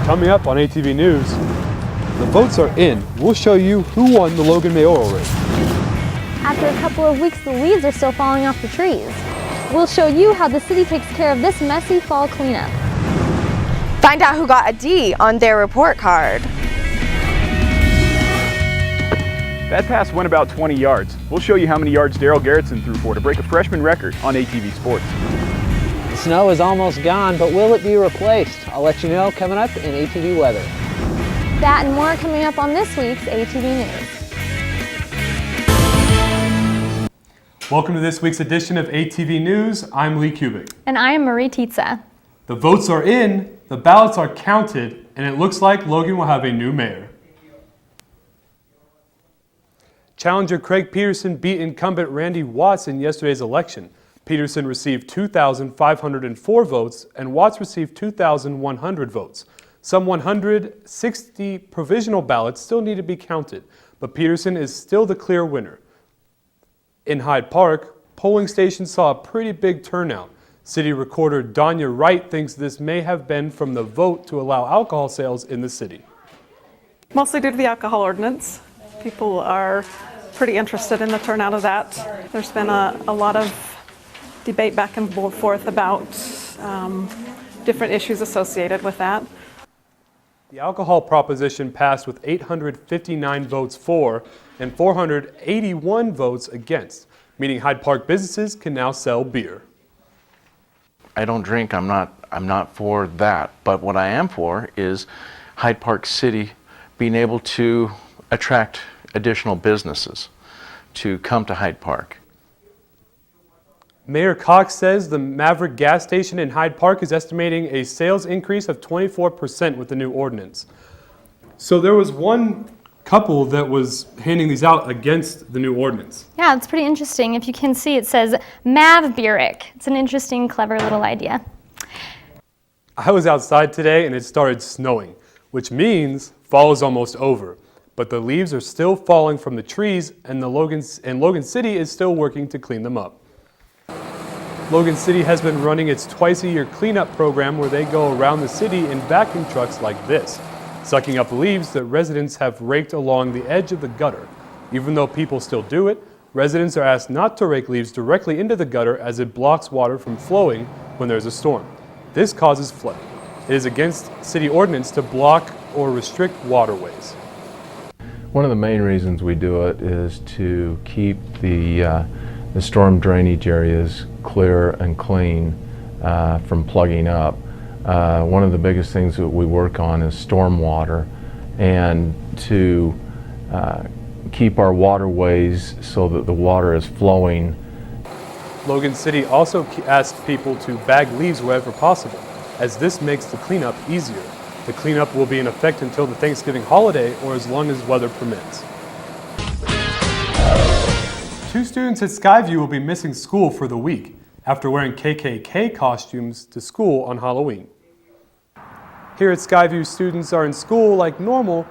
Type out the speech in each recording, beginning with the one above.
Coming up on ATV News, the votes are in. We'll show you who won the Logan mayoral race. After a couple of weeks, the leaves are still falling off the trees. We'll show you how the city takes care of this messy fall cleanup. Find out who got a D on their report card. That pass went about 20 yards. We'll show you how many yards Daryl Garrettson threw for to break a freshman record on ATV Sports. The snow is almost gone, but will it be replaced? I'll let you know coming up in ATV weather. That and more coming up on this week's ATV News. Welcome to this week's edition of ATV News. I'm Lee Kubik. And I am Marie Tietze. The votes are in, the ballots are counted, and it looks like Logan will have a new mayor. Challenger Craig Peterson beat incumbent Randy Watts in yesterday's election. Peterson received 2,504 votes, and Watts received 2,100 votes. Some 160 provisional ballots still need to be counted, but Peterson is still the clear winner. In Hyde Park, polling stations saw a pretty big turnout. City Recorder Danya Wright thinks this may have been from the vote to allow alcohol sales in the city. Mostly due to the alcohol ordinance. People are pretty interested in the turnout of that. There's been a lot of debate back and forth about different issues associated with that. The alcohol proposition passed with 859 votes for and 481 votes against, meaning Hyde Park businesses can now sell beer. I don't drink, I'm not for that, but what I am for is Hyde Park City being able to attract additional businesses to come to Hyde Park. Mayor Cox says the Maverick gas station in Hyde Park is estimating a sales increase of 24% with the new ordinance. So there was one couple that was handing these out against the new ordinance. Yeah, it's pretty interesting. If you can see, it says Maverick. It's an interesting, clever little idea. I was outside today and it started snowing, which means fall is almost over. But the leaves are still falling from the trees and Logan City is still working to clean them up. Logan City has been running its twice-a-year cleanup program where they go around the city in vacuum trucks like this, sucking up leaves that residents have raked along the edge of the gutter. Even though people still do it, residents are asked not to rake leaves directly into the gutter as it blocks water from flowing when there's a storm. This causes flooding. It is against city ordinance to block or restrict waterways. One of the main reasons we do it is to keep the storm drainage areas clear and clean from plugging up. One of the biggest things that we work on is storm water, and to keep our waterways so that the water is flowing. Logan City also asks people to bag leaves wherever possible, as this makes the cleanup easier. The cleanup will be in effect until the Thanksgiving holiday or as long as weather permits. 2 students at Skyview will be missing school for the week after wearing KKK costumes to school on Halloween. Here at Skyview, students are in school like normal,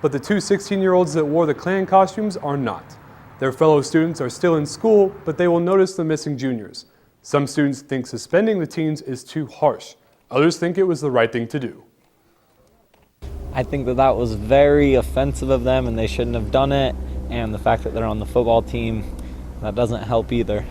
but the 2 16-year-olds that wore the Klan costumes are not. Their fellow students are still in school, but they will notice the missing juniors. Some students think suspending the teens is too harsh. Others think it was the right thing to do. I think that was very offensive of them and they shouldn't have done it, and the fact that they're on the football team, that doesn't help either.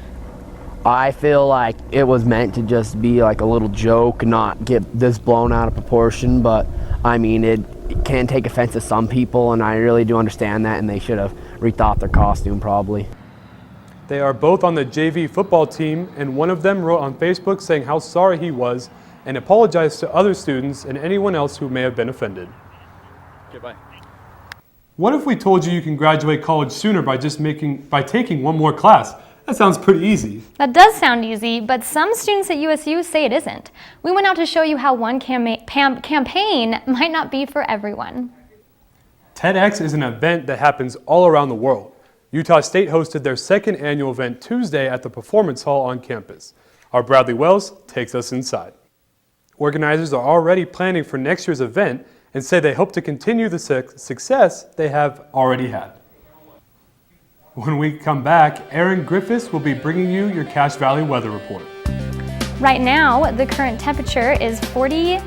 I feel like it was meant to just be like a little joke, not get this blown out of proportion, but I mean, it can take offense to some people, and I really do understand that, and they should have rethought their costume probably. They are both on the JV football team, and one of them wrote on Facebook saying how sorry he was and apologized to other students and anyone else who may have been offended. Okay, bye. What if we told you can graduate college sooner by taking one more class? That sounds pretty easy. That does sound easy, but some students at USU say it isn't. We went out to show you how one campaign might not be for everyone. TEDx is an event that happens all around the world. Utah State hosted their 2nd annual event Tuesday at the Performance Hall on campus. Our Bradley Wells takes us inside. Organizers are already planning for next year's event and say they hope to continue the success they have already had. When we come back, Aaron Griffiths will be bringing you your Cache Valley weather report. Right now, the current temperature is 46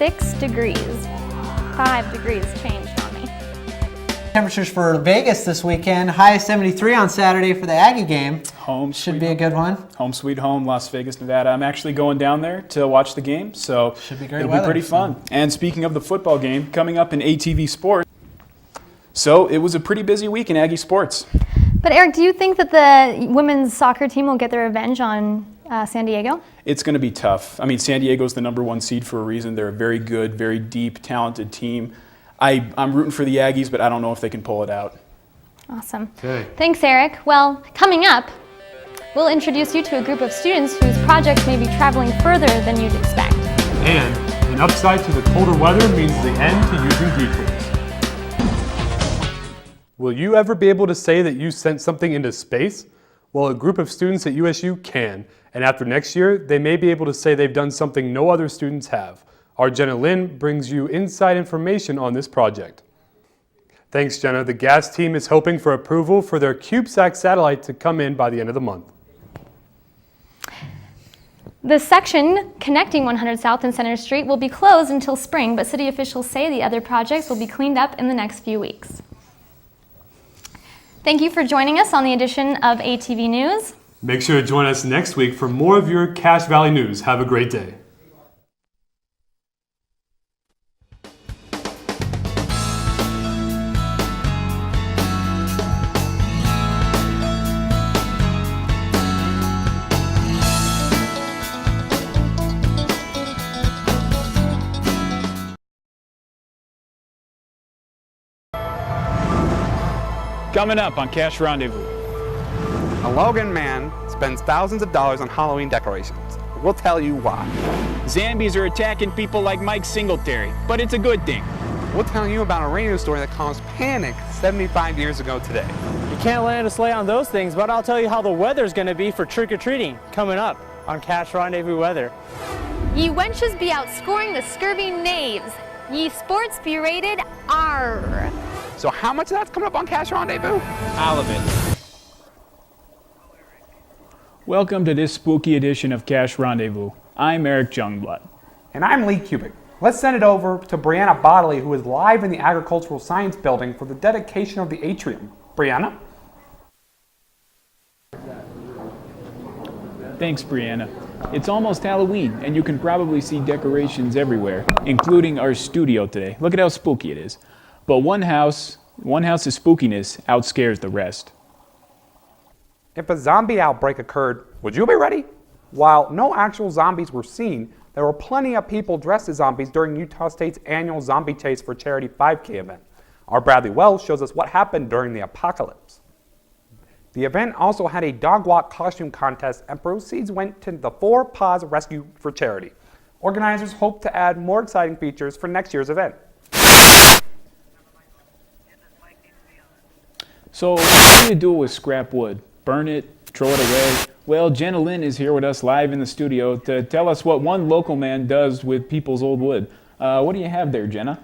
6 degrees. 5 degrees changed on me. Temperatures for Vegas this weekend, high 73 on Saturday for the Aggie game. Should be a good one. Home sweet home, Las Vegas, Nevada. I'm actually going down there to watch the game, so Should be great it'll weather, be pretty fun. And speaking of the football game, coming up in ATV Sports, so it was a pretty busy week in Aggie sports. But Eric, do you think that the women's soccer team will get their revenge on San Diego? It's going to be tough. I mean, San Diego's the #1 seed for a reason. They're a very good, very deep, talented team. I'm rooting for the Aggies, but I don't know if they can pull it out. Awesome. Okay. Thanks, Eric. Well, coming up, we'll introduce you to a group of students whose projects may be traveling further than you'd expect. And an upside to the colder weather means the end to using detours. Will you ever be able to say that you sent something into space? Well, a group of students at USU can, and after next year, they may be able to say they've done something no other students have. Our Jenna Lynn brings you inside information on this project. Thanks, Jenna. The GAS team is hoping for approval for their CubeSat satellite to come in by the end of the month. The section connecting 100 South and Center Street will be closed until spring, but city officials say the other projects will be cleaned up in the next few weeks. Thank you for joining us on the edition of ATV News. Make sure to join us next week for more of your Cache Valley news. Have a great day. Coming up on Cache Rendezvous. A Logan man spends thousands of dollars on Halloween decorations. We'll tell you why. Zombies are attacking people like Mike Singletary, but it's a good thing. We'll tell you about a radio story that caused panic 75 years ago today. You can't land a sleigh on those things, but I'll tell you how the weather's going to be for trick-or-treating coming up on Cache Rendezvous Weather. Ye wenches be outscoring the scurvy knaves. Ye sports be rated R. So how much of that's coming up on Cache Rendezvous? All of it. Welcome to this spooky edition of Cache Rendezvous. I'm Eric Jungblood. And I'm Lee Kubik. Let's send it over to Brianna Bodley, who is live in the Agricultural Science Building for the dedication of the atrium. Brianna? Thanks, Brianna. It's almost Halloween, and you can probably see decorations everywhere, including our studio today. Look at how spooky it is. But one house's spookiness outscares the rest. If a zombie outbreak occurred, would you be ready? While no actual zombies were seen, there were plenty of people dressed as zombies during Utah State's annual Zombie Chase for Charity 5K event. Our Bradley Wells shows us what happened during the apocalypse. The event also had a dog walk costume contest, and proceeds went to the 4 Paws Rescue for Charity. Organizers hope to add more exciting features for next year's event. So, what do you do with scrap wood? Burn it? Throw it away? Well, Jenna Lynn is here with us live in the studio to tell us what one local man does with people's old wood. What do you have there, Jenna?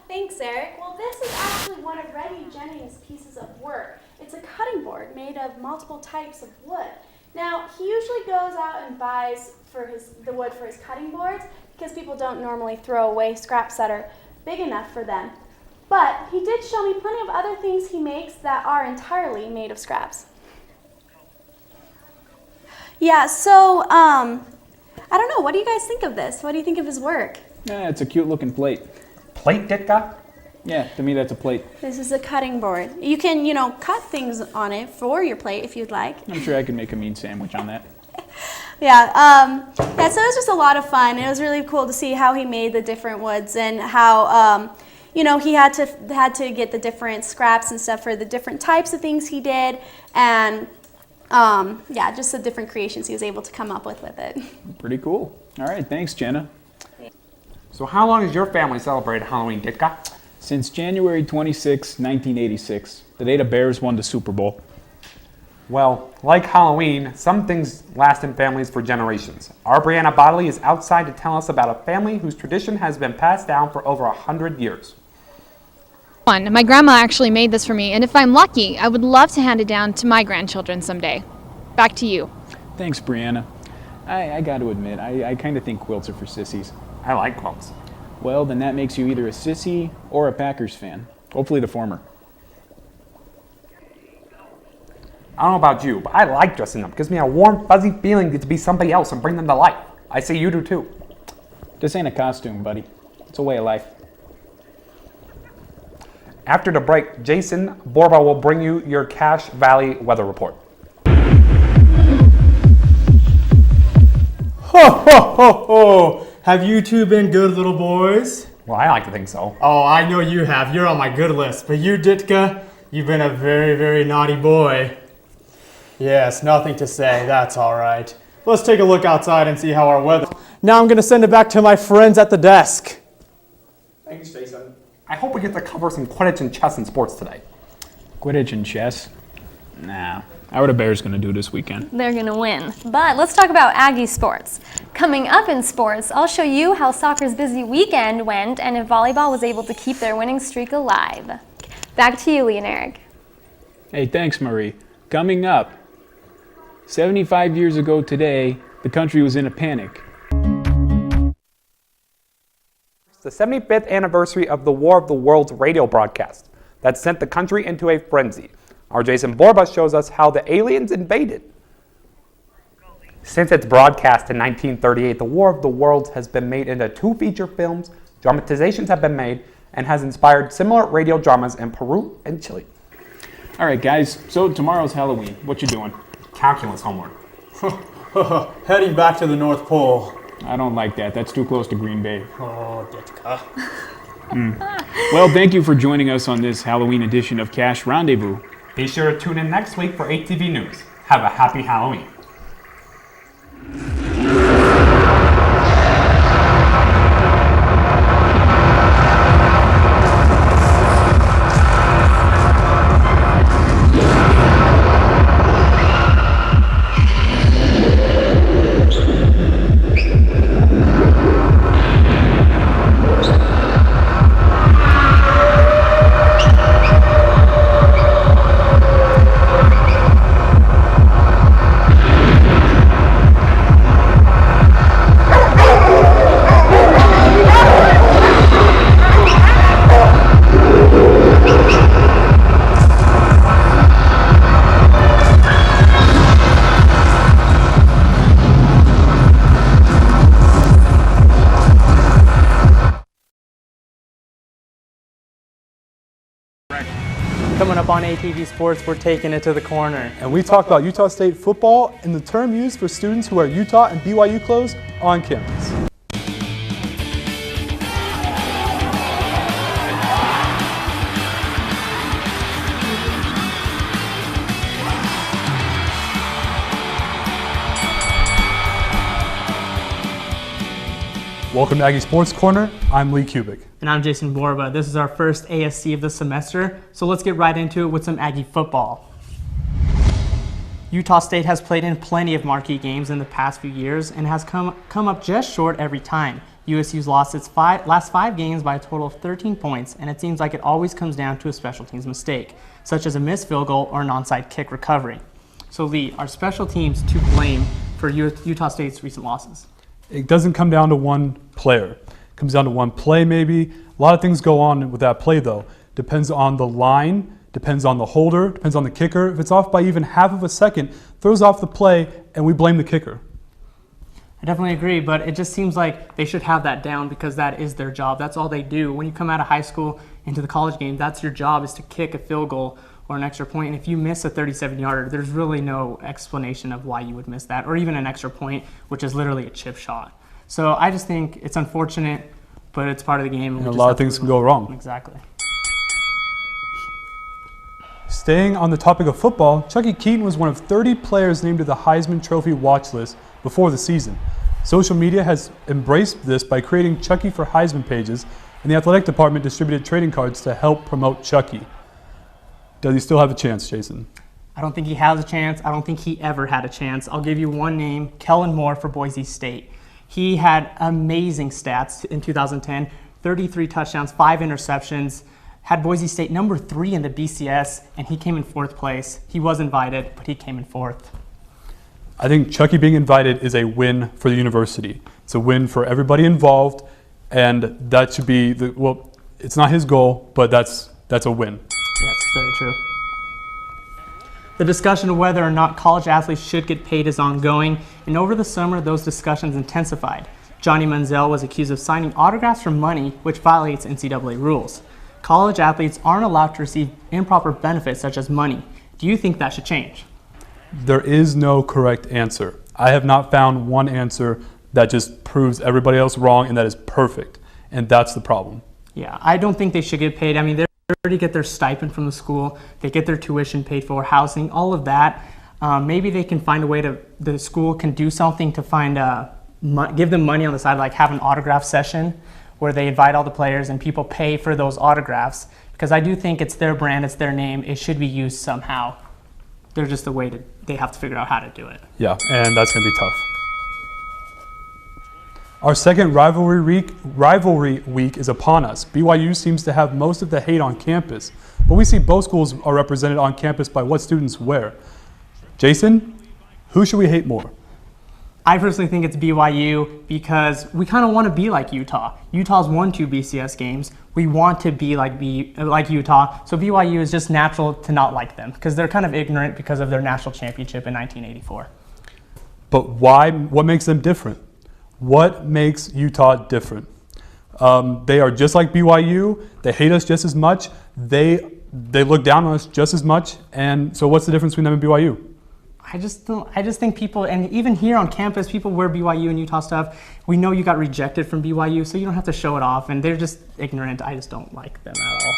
Thanks, Eric. Well, this is actually one of Reggie Jennings' pieces of work. It's a cutting board made of multiple types of wood. Now, he usually goes out and buys the wood for his cutting boards because people don't normally throw away scraps that are big enough for them. But he did show me plenty of other things he makes that are entirely made of scraps. Yeah, so, I don't know, what do you guys think of this? What do you think of his work? Yeah, it's a cute looking plate. Plate, Ditka? Yeah, to me that's a plate. This is a cutting board. You can, cut things on it for your plate if you'd like. I'm sure I could make a mean sandwich on that. Yeah, so it was just a lot of fun. It was really cool to see how he made the different woods and how, he had to get the different scraps and stuff for the different types of things he did, and just the different creations he was able to come up with it. Pretty cool. All right, thanks, Jenna. So how long has your family celebrated Halloween, Ditka? Since January 26, 1986, the day the Bears won the Super Bowl. Well, like Halloween, some things last in families for generations. Our Brianna Bodley is outside to tell us about a family whose tradition has been passed down for over 100 years. My grandma actually made this for me, and if I'm lucky, I would love to hand it down to my grandchildren someday. Back to you. Thanks, Brianna. I got to admit, I kind of think quilts are for sissies. I like clones. Well, then that makes you either a sissy or a Packers fan. Hopefully the former. I don't know about you, but I like dressing up. It gives me a warm, fuzzy feeling to be somebody else and bring them to life. I say you do too. This ain't a costume, buddy. It's a way of life. After the break, Jason Borba will bring you your Cache Valley weather report. Ho, ho, ho, ho. Have you two been good little boys? Well, I like to think so. Oh, I know you have. You're on my good list. But you, Ditka, you've been a very, very naughty boy. Yes, nothing to say. That's all right. Let's take a look outside and see how our weather... Now I'm going to send it back to my friends at the desk. Thanks, Jason. I hope we get to cover some Quidditch and chess and sports today. Quidditch and chess? Nah. How are the Bears going to do this weekend? They're going to win. But let's talk about Aggie sports. Coming up in sports, I'll show you how soccer's busy weekend went and if volleyball was able to keep their winning streak alive. Back to you, Lee and Eric. Hey, thanks, Marie. Coming up, 75 years ago today, the country was in a panic. It's the 75th anniversary of the War of the Worlds radio broadcast that sent the country into a frenzy. Our Jason Borba shows us how the aliens invaded. Since its broadcast in 1938, the War of the Worlds has been made into 2 feature films, dramatizations have been made, and has inspired similar radio dramas in Peru and Chile. All right, guys, so tomorrow's Halloween. What you doing? Calculus homework. Heading back to the North Pole. I don't like that. That's too close to Green Bay. Oh, Ditka. Well, thank you for joining us on this Halloween edition of Cache Rendezvous. Be sure to tune in next week for ATV News. Have a happy Halloween. Coming up on ATV Sports, we're taking it to the corner. And we talk about Utah State football and the term used for students who wear Utah and BYU clothes on campus. Welcome to Aggie Sports Corner. I'm Lee Kubik. And I'm Jason Borba. This is our first ASC of the semester, so let's get right into it with some Aggie football. Utah State has played in plenty of marquee games in the past few years and has come up just short every time. USU's lost its last 5 games by a total of 13 points, and it seems like it always comes down to a special teams mistake, such as a missed field goal or an onside kick recovery. So Lee, are special teams to blame for Utah State's recent losses? It doesn't come down to one player. It comes down to one play maybe. A lot of things go on with that play though. Depends on the line, depends on the holder, depends on the kicker. If it's off by even half of a second, throws off the play and we blame the kicker. I definitely agree, but it just seems like they should have that down because that is their job. That's all they do. When you come out of high school into the college game, that's your job, is to kick a field goal or an extra point. And if you miss a 37-yarder, there's really no explanation of why you would miss that, or even an extra point, which is literally a chip shot. So I just think it's unfortunate, but it's part of the game. And a lot of things can go wrong. Exactly. Staying on the topic of football, Chucky Keaton was one of 30 players named to the Heisman Trophy watch list before the season. Social media has embraced this by creating Chucky for Heisman pages, and the athletic department distributed trading cards to help promote Chucky. Does he still have a chance, Jason? I don't think he has a chance. I don't think he ever had a chance. I'll give you one name, Kellen Moore for Boise State. He had amazing stats in 2010, 33 touchdowns, 5 interceptions, had Boise State number 3 in the BCS, and he came in 4th place. He was invited, but he came in 4th. I think Chucky being invited is a win for the university. It's a win for everybody involved, and that should be well, it's not his goal, but that's a win. Yes, very true. The discussion of whether or not college athletes should get paid is ongoing, and over the summer, those discussions intensified. Johnny Manziel was accused of signing autographs for money, which violates NCAA rules. College athletes aren't allowed to receive improper benefits such as money. Do you think that should change? There is no correct answer. I have not found one answer that just proves everybody else wrong and that is perfect, and that's the problem. Yeah, I don't think they should get paid. I mean, they already get their stipend from the school, they get their tuition paid for, housing, all of that. Maybe they can find a way the school can do something to find, give them money on the side, like have an autograph session where they invite all the players and people pay for those autographs. Because I do think it's their brand, it's their name, it should be used somehow. There's just a way they have to figure out how to do it. Yeah, and that's going to be tough. Our second rivalry week is upon us. BYU seems to have most of the hate on campus, but we see both schools are represented on campus by what students wear. Jason, who should we hate more? I personally think it's BYU because we kind of want to be like Utah. Utah's won 2 BCS games. We want to be like Utah, so BYU is just natural to not like them because they're kind of ignorant because of their national championship in 1984. But why? What makes them different? What makes Utah different? They are just like BYU. They hate us just as much. They look down on us just as much. And so what's the difference between them and BYU? I just think people, and even here on campus, people wear BYU and Utah stuff. We know you got rejected from BYU, so you don't have to show it off, and they're just ignorant. I just don't like them at all.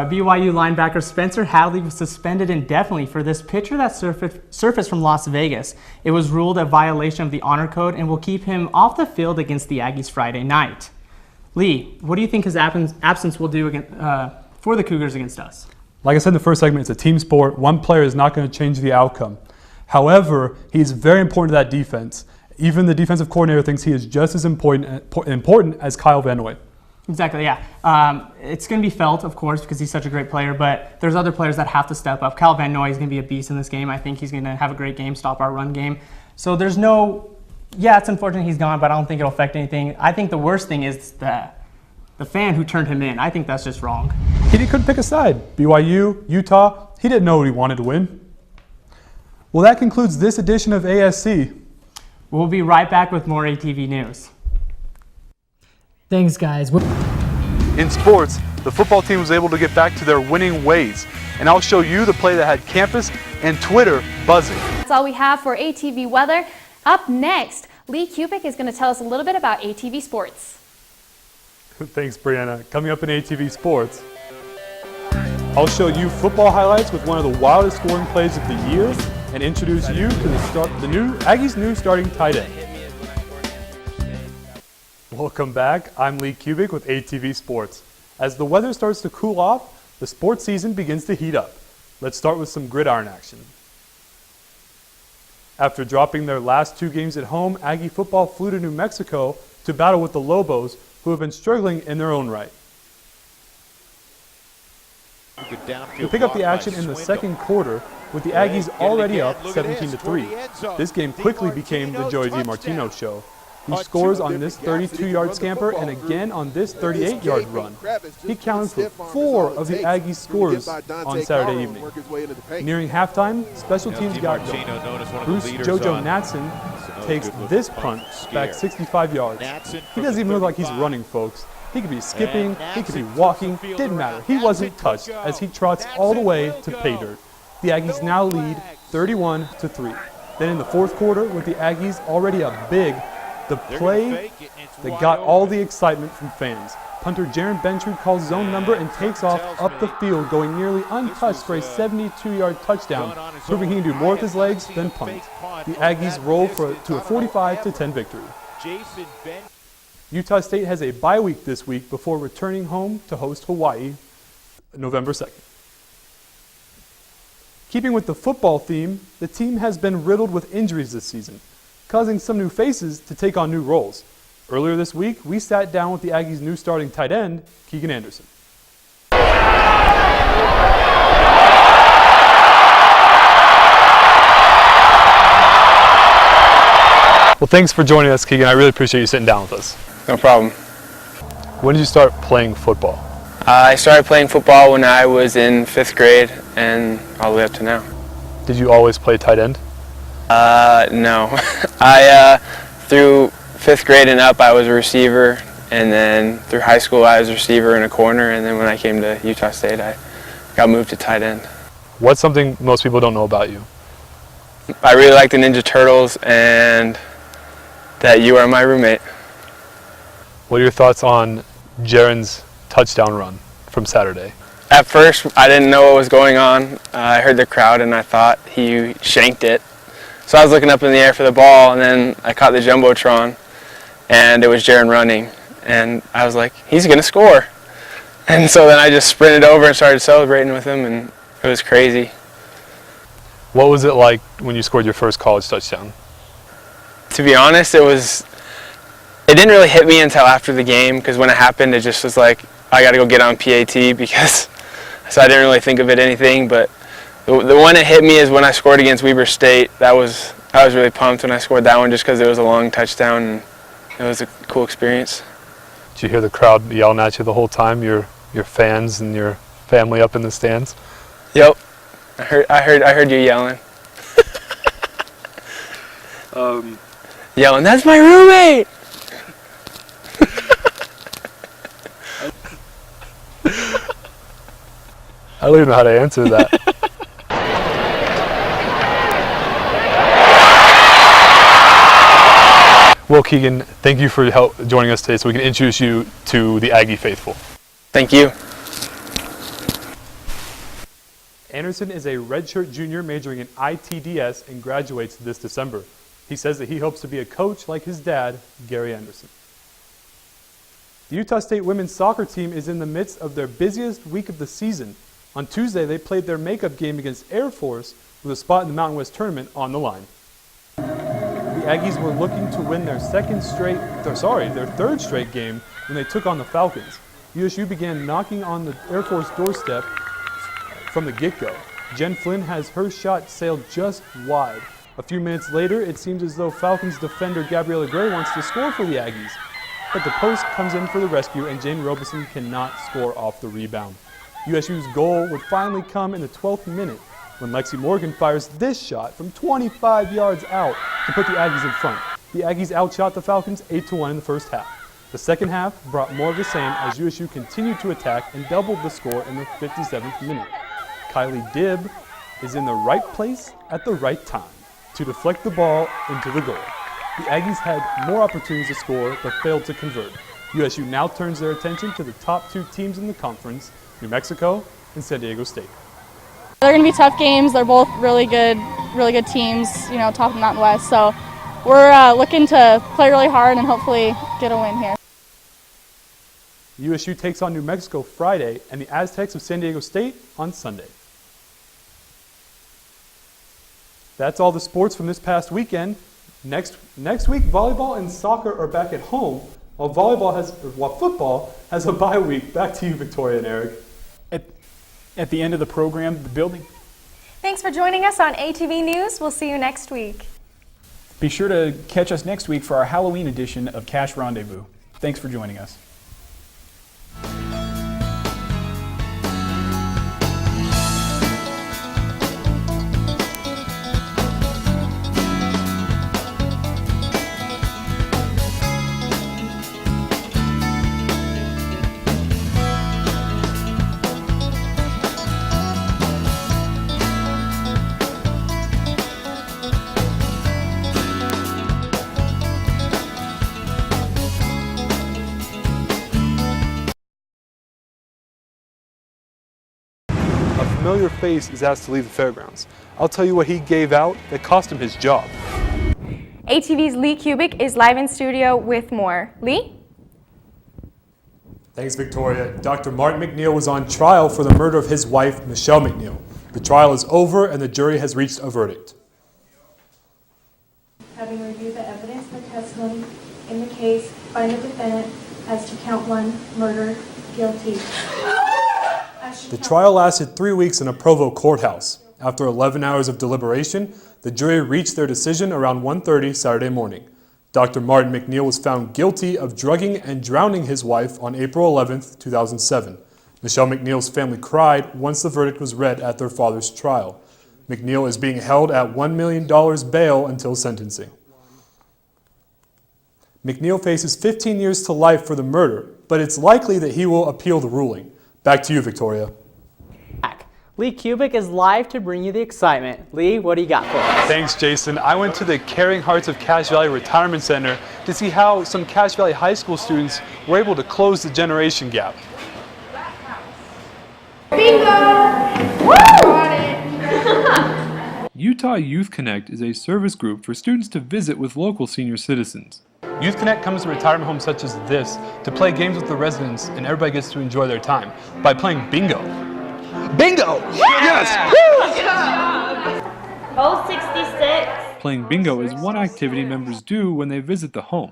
BYU linebacker Spencer Hadley was suspended indefinitely for this picture that surfaced from Las Vegas. It was ruled a violation of the honor code and will keep him off the field against the Aggies Friday night. Lee, what do you think his absence will do for the Cougars against us? Like I said in the first segment, it's a team sport. One player is not going to change the outcome. However, he's very important to that defense. Even the defensive coordinator thinks he is just as important as Kyle Van Noy. Exactly, yeah. It's going to be Felt, of course, because he's such a great player, but there's other players that have to step up. Kyle Van Noy is going to be a beast in this game. I think he's going to have a great game, stop our run game. So there's yeah, it's unfortunate he's gone, but I don't think it'll affect anything. I think the worst thing is the fan who turned him in. I think that's just wrong. He couldn't pick a side. BYU, Utah, he didn't know what he wanted to win. Well, that concludes this edition of ASC. We'll be right back with more ATV news. Thanks, guys. In sports, the football team was able to get back to their winning ways, and I'll show you the play that had campus and Twitter buzzing. That's all we have for ATV weather. Up next, Lee Kubik is going to tell us a little bit about ATV sports. Thanks, Brianna. Coming up in ATV sports, I'll show you football highlights with one of the wildest scoring plays of the year and introduce you to Aggies' new starting tight end. Welcome back. I'm Lee Kubik with ATV Sports. As the weather starts to cool off, the sports season begins to heat up. Let's start with some gridiron action. After dropping their last 2 games at home, Aggie football flew to New Mexico to battle with the Lobos, who have been struggling in their own right. We pick up the action in the second quarter with the Aggies already up 17-3. This game quickly became the Joey DiMartino show. He scores on this 32-yard scamper and again on this 38-yard run. He counted for 4 of the Aggies' scores on Saturday evening. Nearing halftime, special teams got going. Bruce Jojo Natson takes this punt back 65 yards. He doesn't even look like he's running, folks. He could be skipping, he could be walking, didn't matter. He wasn't touched as he trots all the way to pay dirt. The Aggies now lead 31-3. Then in the fourth quarter, with the Aggies already up big, the play that got all the excitement from fans. Punter Jaron Bentry calls zone number and takes off up the field, going nearly untouched for a 72-yard touchdown, proving he can do more with his legs than punt. The Aggies roll to a 45-10 victory. Utah State has a bye week this week before returning home to host Hawaii November 2nd. Keeping with the football theme, the team has been riddled with injuries this season, causing some new faces to take on new roles. Earlier this week, we sat down with the Aggies' new starting tight end, Keegan Anderson. Well, thanks for joining us, Keegan. I really appreciate you sitting down with us. No problem. When did you start playing football? I started playing football when I was in 5th grade and all the way up to now. Did you always play tight end? No. Through 5th grade and up, I was a receiver, and then through high school, I was a receiver in a corner, and then when I came to Utah State, I got moved to tight end. What's something most people don't know about you? I really like the Ninja Turtles and that you are my roommate. What are your thoughts on Jaren's touchdown run from Saturday? At first, I didn't know what was going on. I heard the crowd and I thought he shanked it. So I was looking up in the air for the ball, and then I caught the Jumbotron, and it was Jaren running. And I was like, he's going to score. And so then I just sprinted over and started celebrating with him, and it was crazy. What was it like when you scored your first college touchdown? To be honest, it didn't really hit me until after the game, because when it happened, it just was like, I got to go get on PAT, because so I didn't really think of it anything. But the one that hit me is when I scored against Weber State. I was really pumped when I scored that one, just because it was a long touchdown and it was a cool experience. Did you hear the crowd yelling at you the whole time? Your fans and your family up in the stands? Yep, I heard you yelling. Yelling, that's my roommate! I don't even know how to answer that. Well, Keegan, thank you for joining us today so we can introduce you to the Aggie faithful. Thank you. Anderson is a redshirt junior majoring in ITDS and graduates this December. He says that he hopes to be a coach like his dad, Gary Anderson. The Utah State women's soccer team is in the midst of their busiest week of the season. On Tuesday, they played their makeup game against Air Force with a spot in the Mountain West tournament on the line. The Aggies were looking to win their third straight game when they took on the Falcons. USU began knocking on the Air Force doorstep from the get-go. Jen Flynn has her shot sailed just wide. A few minutes later, it seems as though Falcons defender Gabriella Gray wants to score for the Aggies. But the post comes in for the rescue, and Jane Robeson cannot score off the rebound. USU's goal would finally come in the 12th minute when Lexi Morgan fires this shot from 25 yards out to put the Aggies in front. The Aggies outshot the Falcons 8-1 in the first half. The second half brought more of the same as USU continued to attack and doubled the score in the 57th minute. Kylie Dibb is in the right place at the right time to deflect the ball into the goal. The Aggies had more opportunities to score but failed to convert. USU now turns their attention to the top two teams in the conference, New Mexico and San Diego State. They're going to be tough games. They're both really good teams, top of the Mountain West. So we're looking to play really hard and hopefully get a win here. USU takes on New Mexico Friday and the Aztecs of San Diego State on Sunday. That's all the sports from this past weekend. Next week, volleyball and soccer are back at home, while football has a bye week. Back to you, Victoria and Eric. At the end of the program, the building. Thanks for joining us on ATV News. We'll see you next week. Be sure to catch us next week for our Halloween edition of Cash Rendezvous. Thanks for joining us. A familiar face is asked to leave the fairgrounds. I'll tell you what he gave out that cost him his job. ATV's Lee Kubik is live in studio with more. Lee? Thanks, Victoria. Dr. Martin McNeil was on trial for the murder of his wife, Michelle McNeil. The trial is over and the jury has reached a verdict. Having reviewed the evidence and the testimony in the case, find the defendant as to count 1, murder, guilty. The trial lasted 3 weeks in a Provo courthouse. After 11 hours of deliberation, the jury reached their decision around 1:30 Saturday morning. Dr. Martin McNeil was found guilty of drugging and drowning his wife on April 11, 2007. Michelle McNeil's family cried once the verdict was read at their father's trial. McNeil is being held at $1 million bail until sentencing. McNeil faces 15 years to life for the murder, but it's likely that he will appeal the ruling. Back to you, Victoria. Lee Kubik is live to bring you the excitement. Lee, what do you got for us? Thanks, Jason. I went to the Caring Hearts of Cache Valley Retirement Center to see how some Cache Valley High School students were able to close the generation gap. Bingo! Utah Youth Connect is a service group for students to visit with local senior citizens. Youth Connect comes to retirement homes such as this to play games with the residents, and everybody gets to enjoy their time by playing bingo. Bingo! Yes! Hole 66. Playing bingo is one activity members do when they visit the home.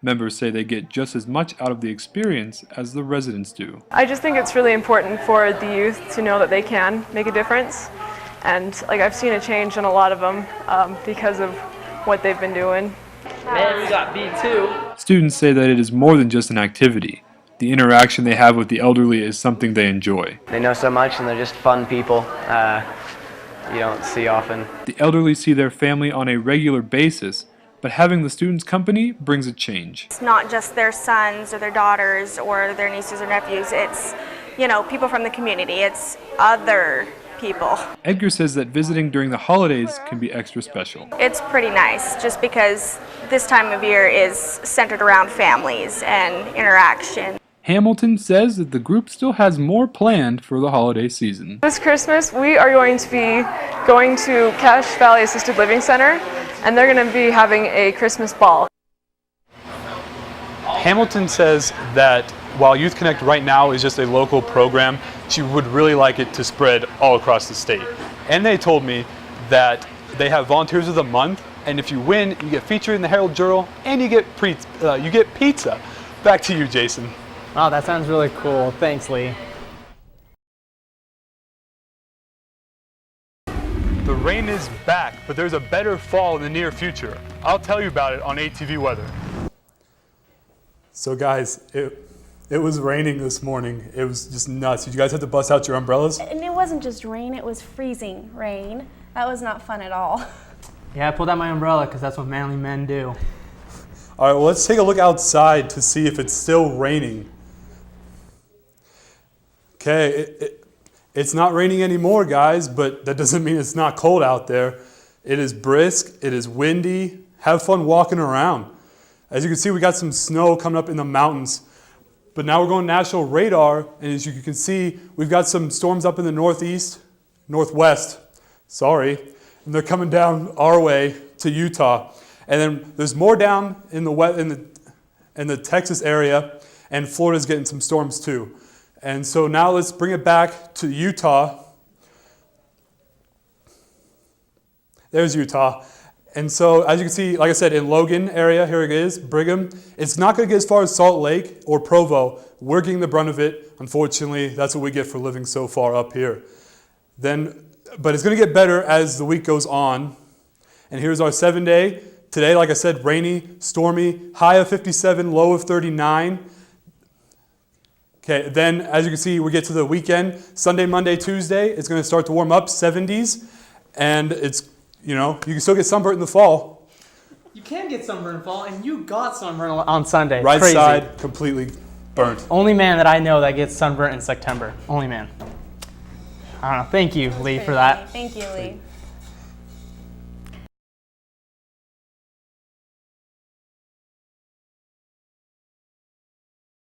Members say they get just as much out of the experience as the residents do. I just think it's really important for the youth to know that they can make a difference. And I've seen a change in a lot of them because of what they've been doing. Man, we got beat too. Students say that it is more than just an activity. The interaction they have with the elderly is something they enjoy. They know so much and they're just fun people you don't see often. The elderly see their family on a regular basis, but having the students' company brings a change. It's not just their sons or their daughters or their nieces or nephews. It's, people from the community. It's other people. Edgar says that visiting during the holidays can be extra special. It's pretty nice just because this time of year is centered around families and interaction. Hamilton says that the group still has more planned for the holiday season. This Christmas, we are going to be going to Cache Valley Assisted Living Center, and they're going to be having a Christmas ball. Hamilton says that while Youth Connect right now is just a local program, she would really like it to spread all across the state. And they told me that they have Volunteers of the Month, and if you win, you get featured in the Herald Journal, and you get pizza. Back to you, Jason. Wow, that sounds really cool. Thanks, Lee. The rain is back, but there's a better fall in the near future. I'll tell you about it on ATV Weather. So guys, it was raining this morning. It was just nuts. Did you guys have to bust out your umbrellas? And it wasn't just rain, it was freezing rain. That was not fun at all. Yeah, I pulled out my umbrella because that's what manly men do. All right, well, let's take a look outside to see if it's still raining. Okay, it's not raining anymore, guys, but that doesn't mean it's not cold out there. It is brisk, it is windy. Have fun walking around. As you can see, we got some snow coming up in the mountains. But now we're going national radar, and as you can see, we've got some storms up in the northwest, and they're coming down our way to Utah. And then there's more down in the Texas area, and Florida's getting some storms too. And so now let's bring it back to Utah. There's Utah. And so as you can see, like I said, in Logan area, here it is, Brigham. It's not going to get as far as Salt Lake or Provo. We're getting the brunt of it. Unfortunately, that's what we get for living so far up here. But it's going to get better as the week goes on. And here's our 7-day. Today, like I said, rainy, stormy, high of 57, low of 39. Okay, then as you can see, we get to the weekend. Sunday, Monday, Tuesday, it's going to start to warm up, 70s. And it's, you can still get sunburnt in the fall. You can get sunburn in fall, and you got sunburn on Sunday. It's right crazy. side, completely burnt. Only man that I know that gets sunburnt in September. Only man. I don't know. Thank you, Lee, for that. Thank you, Lee.